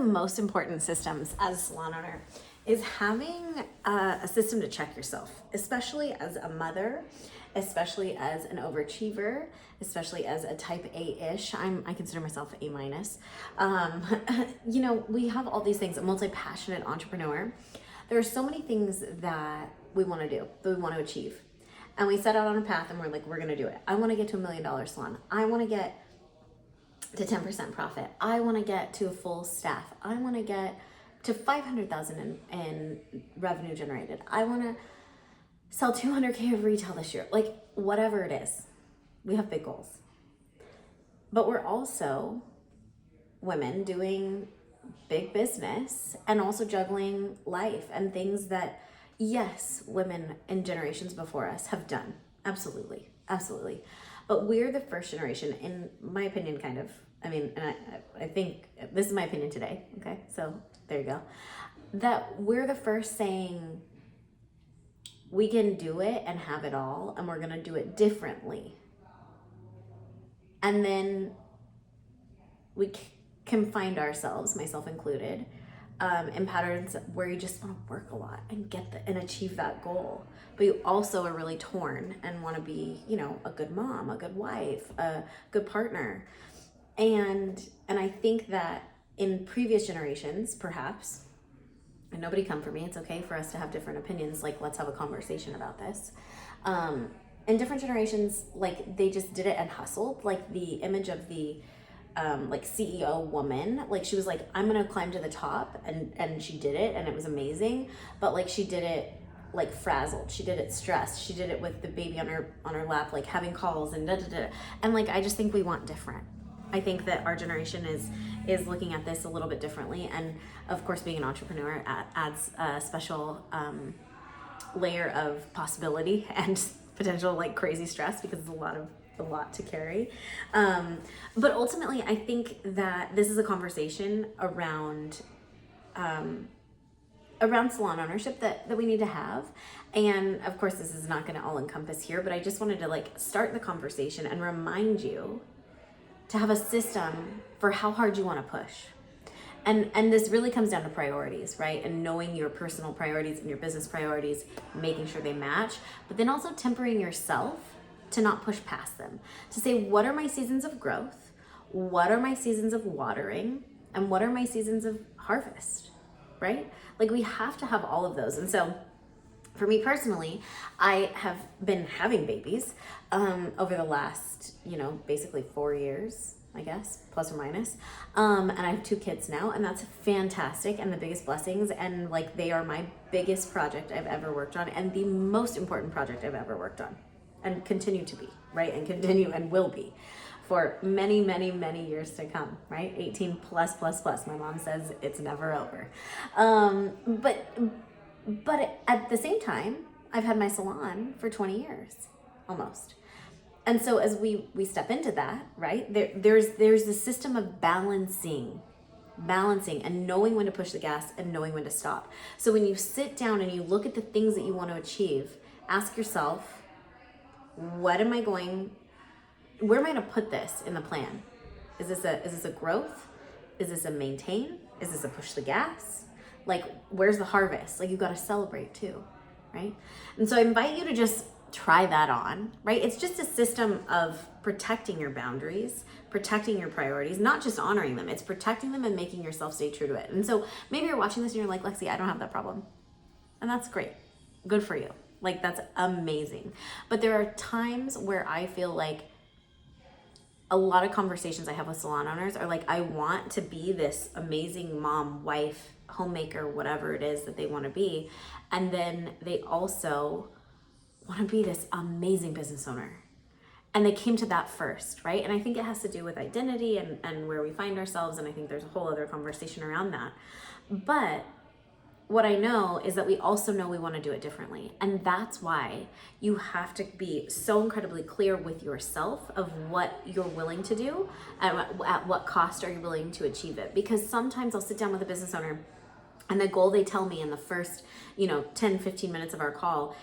most important systems as a salon owner is having a system to check yourself, especially as a mother, especially as an overachiever, especially as a type A-ish. I consider myself A minus. You know, we have all these things, a multi-passionate entrepreneur. There are so many things that we want to do, that we want to achieve. And we set out on a path and we're like, we're going to do it. I want to get to $1 million salon. I want to get to 10% profit. I want to get to a full staff. I want to get to 500,000 in revenue generated. I want to sell 200K of retail this year. Like, whatever it is, we have big goals. But we're also women doing big business and also juggling life and things that, yes, women in generations before us have done. Absolutely, absolutely. But we're the first generation, in my opinion, kind of. I mean, and I think this is my opinion today, okay? So there you go. That we're the first saying we can do it and have it all, and we're gonna do it differently. And then we can find ourselves, myself included, in patterns where you just want to work a lot and and achieve that goal, but you also are really torn and want to be, you know, a good mom, a good wife, a good partner. And I think that in previous generations, perhaps, and nobody come for me, it's okay for us to have different opinions, like let's have a conversation about this. In different generations, like they just did it and hustled, like the image of the like CEO woman, like she was like, I'm gonna climb to the top, and she did it and it was amazing, but like she did it like frazzled, she did it stressed, she did it with the baby on her lap, like having calls and and like I just think we want different. I think that our generation is looking at this a little bit differently, and of course being an entrepreneur adds a special layer of possibility and potential like crazy stress, because it's a lot to carry. But ultimately, I think that this is a conversation around salon ownership that we need to have. And of course, this is not going to all encompass here, but I just wanted to like start the conversation and remind you to have a system for how hard you want to push. And this really comes down to priorities, right? And knowing your personal priorities and your business priorities, making sure they match, but then also tempering yourself to not push past them, to say, what are my seasons of growth? What are my seasons of watering? And what are my seasons of harvest, right? Like we have to have all of those. And so for me personally, I have been having babies over the last, you know, basically 4 years, I guess, plus or minus. And I have 2 kids now, and that's fantastic and the biggest blessings. And like they are my biggest project I've ever worked on, and the most important project I've ever worked on, and continue to be, right? And continue and will be for many, many, many years to come, right? 18 plus. My mom says it's never over. But at the same time, I've had my salon for 20 years, almost. And so as we step into that, right, there's the system of balancing and knowing when to push the gas and knowing when to stop. So when you sit down and you look at the things that you want to achieve, ask yourself, where am I going to put this in the plan? Is this a growth? Is this a maintain? Is this a push the gas? Like, where's the harvest? Like, you've got to celebrate too, right? And so I invite you to just try that on, right? It's just a system of protecting your boundaries, protecting your priorities, not just honoring them. It's protecting them and making yourself stay true to it. And so maybe you're watching this and you're like, Lexi, I don't have that problem. And that's great. Good for you. Like, that's amazing. But there are times where I feel like a lot of conversations I have with salon owners are like, I want to be this amazing mom, wife, homemaker, whatever it is that they want to be. And then they also want to be this amazing business owner. And they came to that first, right? And I think it has to do with identity and where we find ourselves. And I think there's a whole other conversation around that. But what I know is that we also know we want to do it differently. And that's why you have to be so incredibly clear with yourself of what you're willing to do and at what cost are you willing to achieve it. Because sometimes I'll sit down with a business owner and the goal they tell me in the first, 10, 15 minutes of our call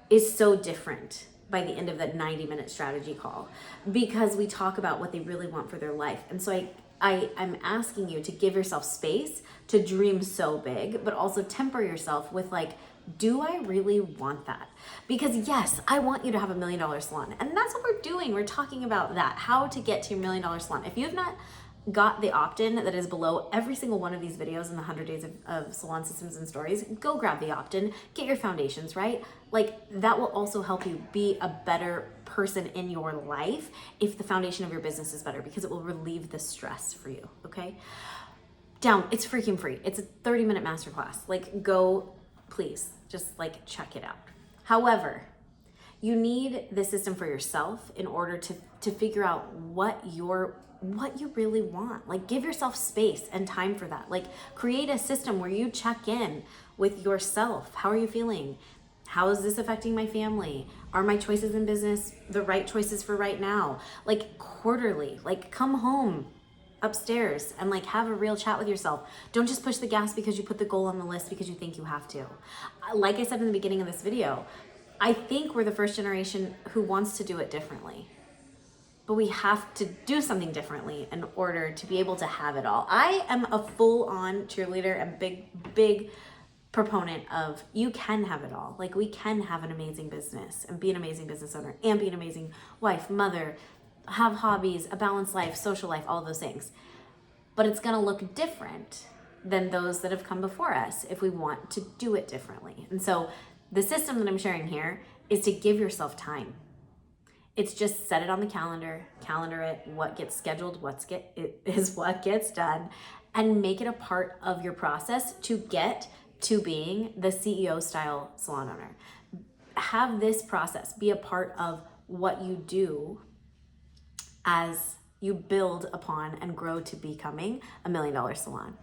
is so different by the end of that 90-minute strategy call, because we talk about what they really want for their life. And so I'm asking you to give yourself space to dream so big, but also temper yourself with like, do I really want that? Because yes, I want you to have $1 million salon. And that's what we're doing. We're talking about that, how to get to your $1 million salon. If you have not got the opt-in that is below every single one of these videos in the 100 days of salon systems and stories, go grab the opt-in, get your foundations, right? Like that will also help you be a better person in your life if the foundation of your business is better, because it will relieve the stress for you, okay? It's freaking free. It's a 30-minute masterclass. Like go, please, just like check it out. However, you need the system for yourself in order to figure out what you really want. Like give yourself space and time for that. Like create a system where you check in with yourself. How are you feeling? How is this affecting my family? Are my choices in business the right choices for right now? Like quarterly, like come home upstairs and like have a real chat with yourself. Don't just push the gas because you put the goal on the list because you think you have to. Like I said in the beginning of this video, I think we're the first generation who wants to do it differently. But we have to do something differently in order to be able to have it all. I am a full-on cheerleader and big proponent of you can have it all. Like we can have an amazing business and be an amazing business owner and be an amazing wife, mother, have hobbies, a balanced life, social life, all of those things. But it's gonna look different than those that have come before us if we want to do it differently. And so the system that I'm sharing here is to give yourself time. It's just set it on the calendar it, what gets scheduled, what gets done, and make it a part of your process to get to being the CEO style salon owner. Have this process be a part of what you do as you build upon and grow to becoming $1 million salon.